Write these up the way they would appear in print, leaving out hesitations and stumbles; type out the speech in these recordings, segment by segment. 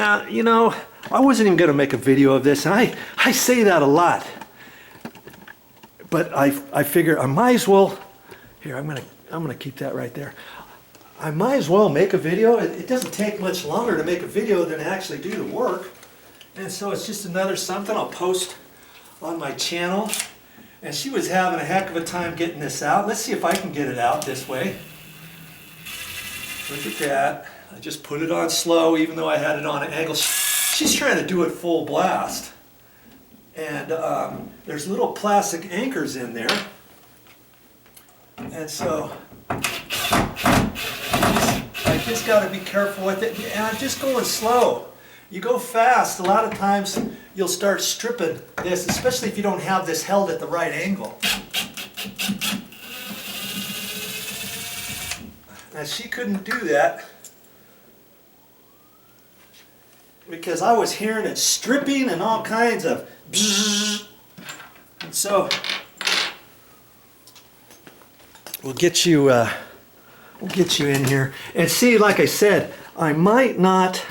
Now, you know, I wasn't even going to make a video of this, and I say that a lot. But I figure I might as well, here, I'm gonna keep that right there. I might as well make a video. It doesn't take much longer to make a video than actually do the work. And so it's just another something I'll post on my channel. And she was having a heck of a time getting this out. Let's see if I can get it out this way. Look at that. I just put it on slow even though I had it on an angle. She's trying to do it full blast. And there's little plastic anchors in there. And so I just got to be careful with it. And I'm just going slow. You go fast, a lot of times you'll start stripping this, especially if you don't have this held at the right angle. Now she couldn't do that because I was hearing it stripping and all kinds of bzzz. And so we'll get you in here and see. Like I said, I might not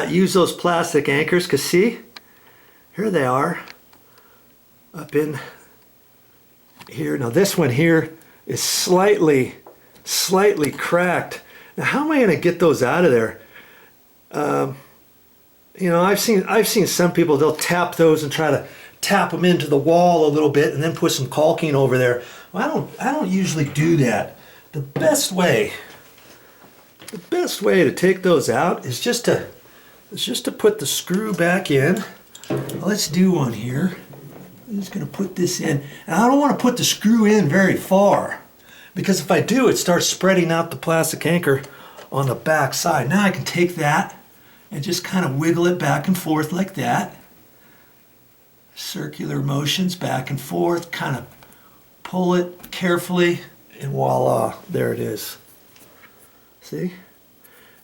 use those plastic anchors, because see, here they are up in here. Now this one here is slightly cracked. Now how am I going to get those out of there? You know, I've seen some people, they'll tap those and try to tap them into the wall a little bit and then put some caulking over there. Well, I don't usually do that. The best way to take those out is just to put the screw back in. Let's do one here. I'm just going to put this in. And I don't want to put the screw in very far, because if I do, it starts spreading out the plastic anchor on the back side. Now I can take that and just kind of wiggle it back and forth like that. Circular motions back and forth, kind of pull it carefully, and voila, there it is. See?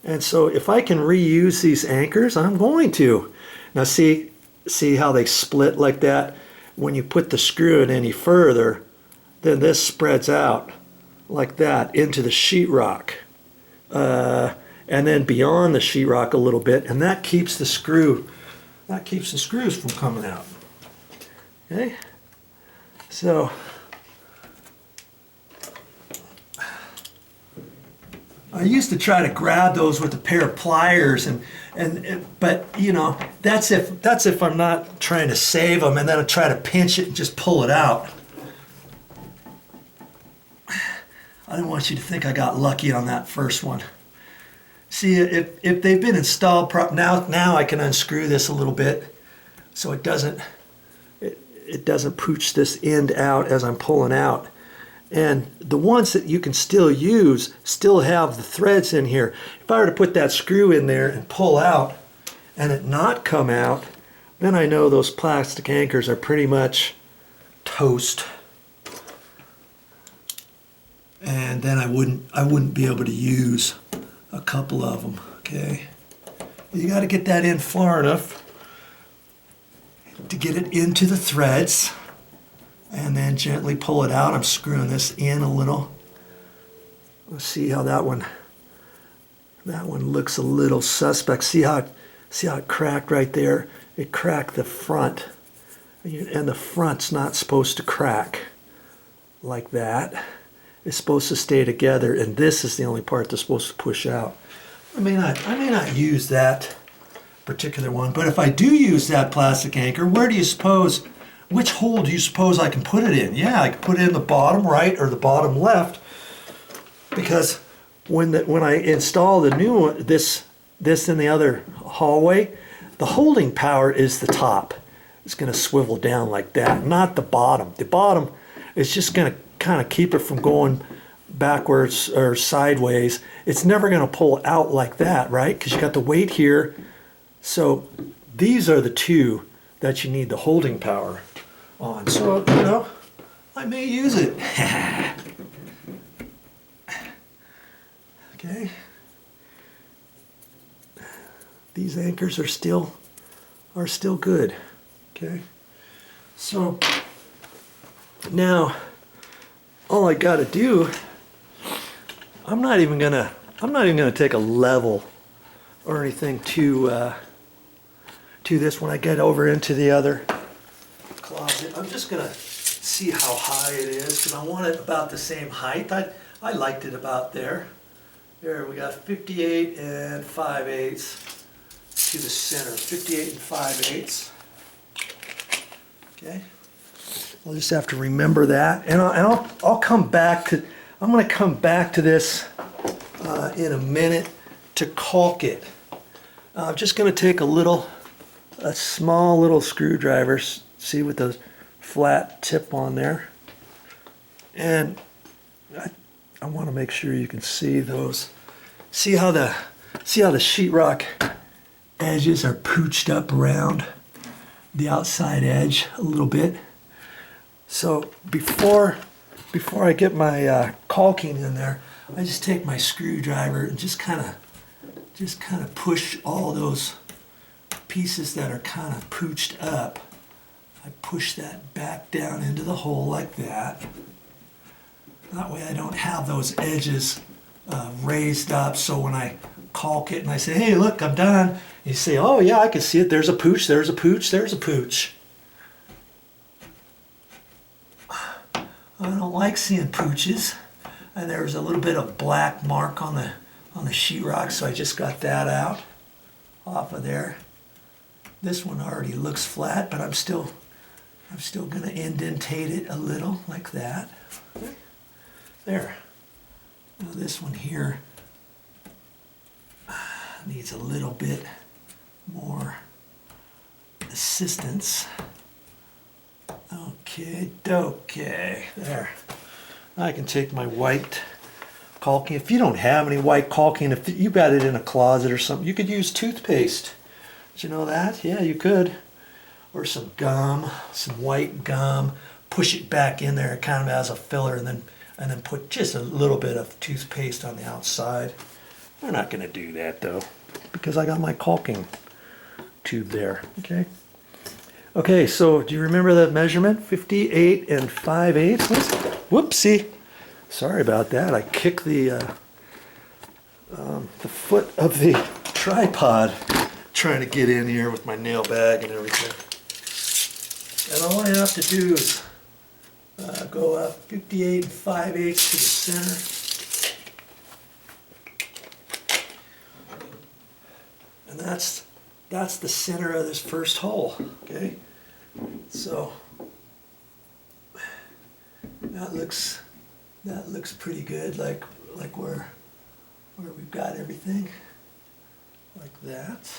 And so if I can reuse these anchors, I'm going to. Now see how they split like that? When you put the screw in any further, then this spreads out like that into the sheetrock. And then beyond the sheetrock a little bit, and that keeps the screws from coming out. Okay? So I used to try to grab those with a pair of pliers, but you know, that's if I'm not trying to save them, and then I try to pinch it and just pull it out. I didn't want you to think I got lucky on that first one. See, if they've been installed now I can unscrew this a little bit so it doesn't pooch this end out as I'm pulling out. And the ones that you can still use still have the threads in here. If I were to put that screw in there and pull out and it not come out, then I know those plastic anchors are pretty much toast. And then I wouldn't be able to use a couple of them. Okay, you got to get that in far enough to get it into the threads, and then gently pull it out. I'm screwing this in a little. Let's see how that one looks a little suspect. See how it cracked right there? It cracked the front, and the front's not supposed to crack like that. It's supposed to stay together, and this is the only part that's supposed to push out. I may not use that particular one, but if I do use that plastic anchor, which hole do you suppose I can put it in? Yeah, I can put it in the bottom right or the bottom left, because when I install the new one, this in the other hallway, the holding power is the top. It's going to swivel down like that, not the bottom. The bottom is just going to kind of keep it from going backwards or sideways. It's never going to pull out like that, right? Because you got the weight here. So these are the two that you need the holding power on. So, you know, I may use it. Okay. These anchors are still good. Okay. So now all I got to do, I'm not even gonna take a level or anything to this when I get over into the other closet. I'm just gonna see how high it is because I want it about the same height. I liked it about there. There we got 58 and 5/8 to the center. 58 and 5/8. Okay. I'll just have to remember that, and I'll come back to. I'm going to come back to this in a minute to caulk it. I'm just going to take a small little screwdriver. See with the flat tip on there, and I want to make sure you can see those. See how the sheetrock edges are pooched up around the outside edge a little bit. So before I get my caulking in there, I just take my screwdriver and just kind of push all those pieces that are kind of pooched up. I push that back down into the hole like that. That way I don't have those edges raised up, so when I caulk it and I say, hey, look, I'm done, you say, oh yeah, I can see it, there's a pooch, there's a pooch, there's a pooch. I don't like seeing pooches. And there was a little bit of black mark on the sheetrock, so I just got that out off of there. This one already looks flat, but I'm still going to indentate it a little like that. There. Now this one here needs a little bit more assistance. Okay, there. I can take my white caulking. If you don't have any white caulking, if you got it in a closet or something, you could use toothpaste. Did you know that? Yeah, you could. Or some gum, some white gum. Push it back in there kind of as a filler, and then put just a little bit of toothpaste on the outside. We're not going to do that though, because I got my caulking tube there. Okay, so do you remember that measurement? 58 and 5/8. Whoopsie. Sorry about that. I kicked the foot of the tripod trying to get in here with my nail bag and everything. And all I have to do is go up 58 and 5/8 to the center. And that's the center of this first hole, okay? So that looks pretty good, like where we've got everything like that.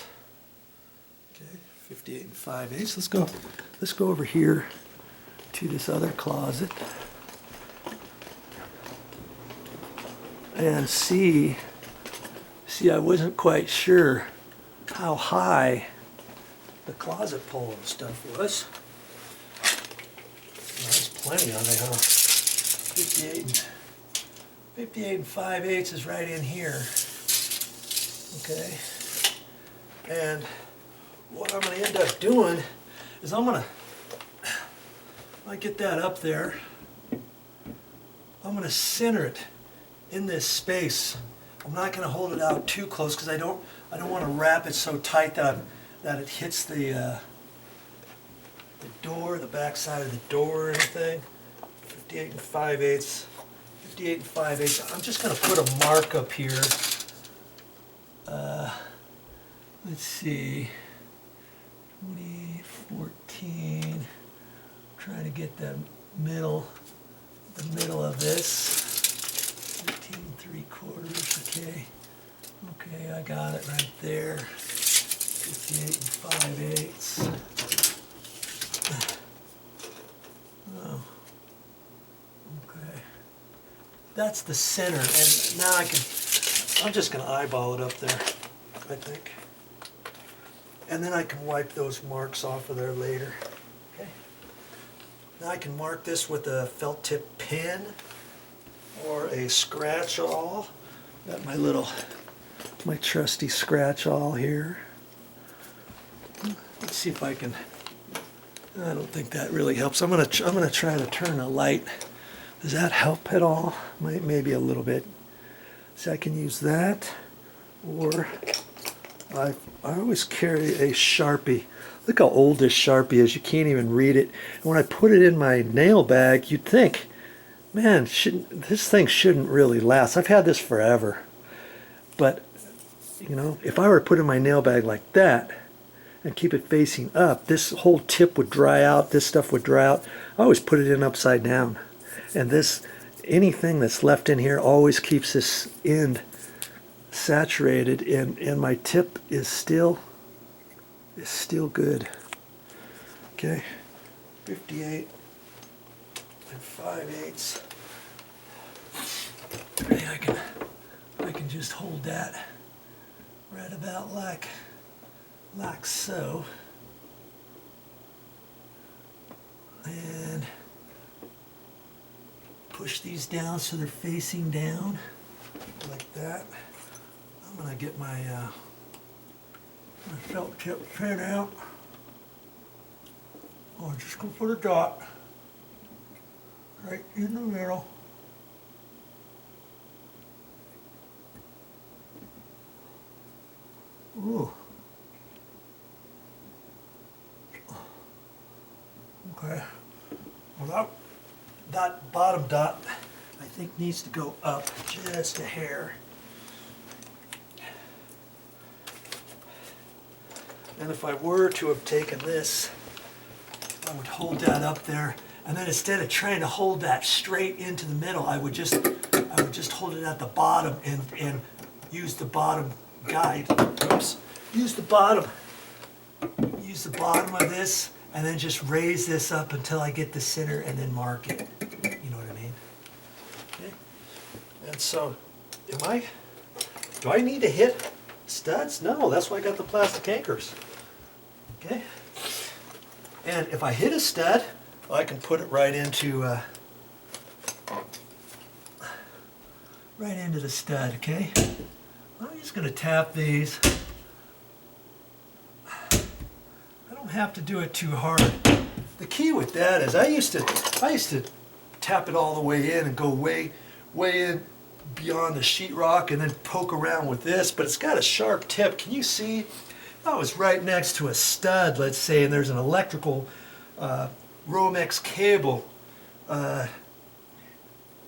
Okay, 58 and 5/8. Let's go over here to this other closet and see I wasn't quite sure how high the closet pole and stuff was. There's plenty on it, huh? 58 and 5/8 is right in here. Okay. And what I'm going to end up doing is I get that up there, I'm going to center it in this space. I'm not going to hold it out too close because I don't want to wrap it so tight that it hits the door, the back side of the door or anything. 58 and 5/8. 58 and 5/8. I'm just going to put a mark up here. Let's see. 2014. Trying to get the middle of this. 15 3/4. Okay, I got it right there. 58 and 5/8. Oh. Okay. That's the center, and now I'm just going to eyeball it up there, I think. And then I can wipe those marks off of there later. Okay. Now I can mark this with a felt tip pen or a scratch awl. Got my trusty scratch awl here. Let's see if I can. I don't think that really helps. I'm gonna try to turn a light. Does that help at all? Maybe a little bit. So I can use that, or I always carry a Sharpie. Look how old this Sharpie is. You can't even read it. And when I put it in my nail bag, you'd think, man, this thing shouldn't really last. I've had this forever. But, you know, if I were to put it in my nail bag like that and keep it facing up, this whole tip would dry out. This stuff would dry out. I always put it in upside down. And this, anything that's left in here always keeps this end saturated, and my tip is still good. Okay, 58 and 5/8. I can just hold that right about like so, and push these down so they're facing down like that. I'm gonna get my felt tip pin out. I'm just gonna put a dot right in the middle. Ooh. Okay. Well, that bottom dot I think needs to go up just a hair. And if I were to have taken this, I would hold that up there, and then instead of trying to hold that straight into the middle, I would just hold it at the bottom and use the bottom guide. Oops. Use the bottom of this, and then just raise this up until I get the center, and then mark it. You know what I mean? Okay. And so, do I need to hit studs? No, that's why I got the plastic anchors. Okay. And if I hit a stud, I can put it right into the stud. Okay. I'm just going to tap these. I don't have to do it too hard. The key with that is I used to tap it all the way in and go way in beyond the sheetrock and then poke around with this, but it's got a sharp tip. Can you see? If I was right next to a stud, let's say, and there's an electrical Romex cable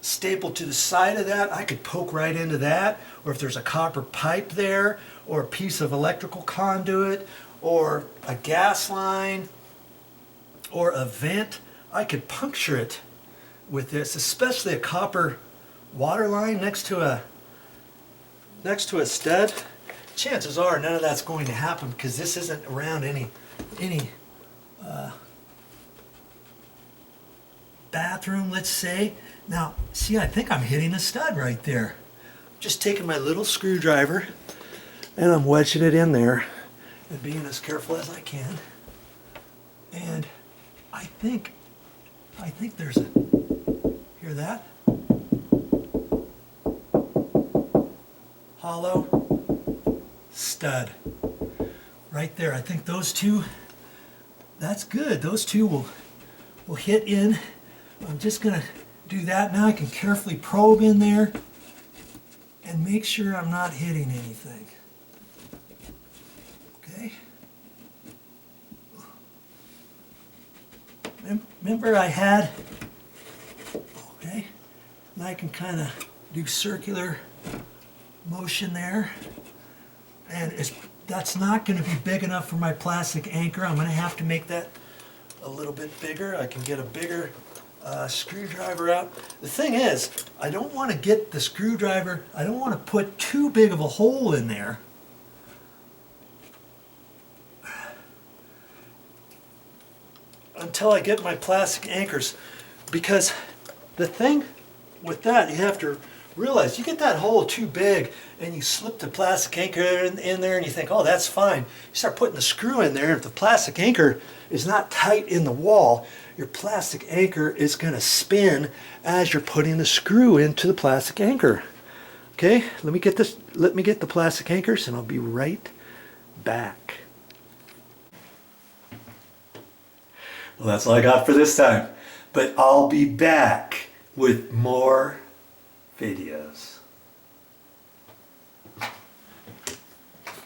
stapled to the side of that, I could poke right into that. Or if there's a copper pipe there, or a piece of electrical conduit, or a gas line, or a vent, I could puncture it with this, especially a copper water line next to a stud. Chances are none of that's going to happen because this isn't around any bathroom, let's say. Now, see, I think I'm hitting a stud right there. Just taking my little screwdriver and I'm wedging it in there and being as careful as I can. And I think there's a, hear that? Hollow stud right there. I think those two, that's good. Those two will hit in. I'm just gonna do that now. I can carefully probe in there and make sure I'm not hitting anything. Okay. Remember I had, okay, and I can kind of do circular motion there, and that's not going to be big enough for my plastic anchor. I'm going to have to make that a little bit bigger. I can get a bigger screwdriver out. The thing is, I don't want to get the screwdriver, I don't want to put too big of a hole in there. Until I get my plastic anchors, because the thing with that, you have to realize, you get that hole too big and you slip the plastic anchor in there and you think, oh, that's fine. You start putting the screw in there, and if the plastic anchor is not tight in the wall, your plastic anchor is going to spin as you're putting the screw into the plastic anchor. Okay, let me get the plastic anchors and I'll be right back. Well, that's all I got for this time, but I'll be back with more videos.